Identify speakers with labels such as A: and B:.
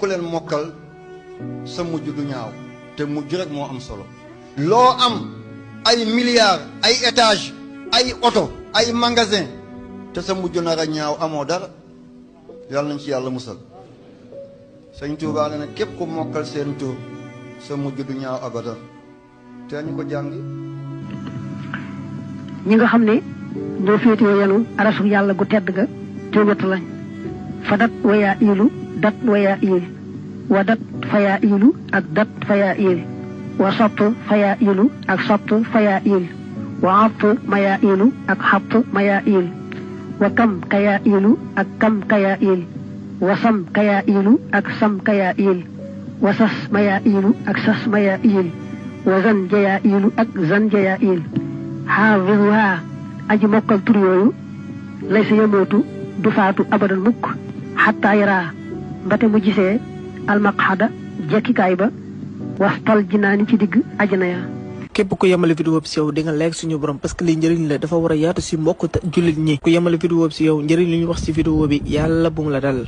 A: ku leen mokkal sa mujj du ñaaw te mujj rek moo am solo. loo am ay milliards ay étages ay oto ay magasin te sa mujj nar a ñaaw amoo dara yàlla nañ ci yàlla musal. sëñ Tuubaa ne nag képp ku mokkal seen tur sa mujj du ñaaw abadan te ñu ko jàng.
B: ñi nga xam ne ñoo féetewoo yanu arasu yàlla gu tedd ga te ñett lañ fa dat wayaa iilu dat wayaa iil wa dat fayaa iilu ak dat fayaa iil wa sopp fayaa iilu ak sopp fayaa iil wa xapp mayaa iilu ak xapp mayaa iil wa kam kayaa iilu ak kam kayaa iil wa sam kayaa iilu ak sam kayaa iil wa sas mayaa iilu ak sas mayaa iil wa zan jayaa iilu ak zan jayaa iil xaafizuha aji mokkal tur yooyu lay sa yëmootu du faatu abadan mukk xataa yaraa mbate mu gisee almaqxada jekkikaay ba wastal jinaani ci digg ajana ya.
C: képp ku yemale vidéo bi si yow di nga like suñu borom parce que lii njëriñ la dafa war a yaatu si mbokk jullit ñi ku yemale vidéo bi si yow njëriñ li ñu wax si vidéo bi yàlla bu mu la dal.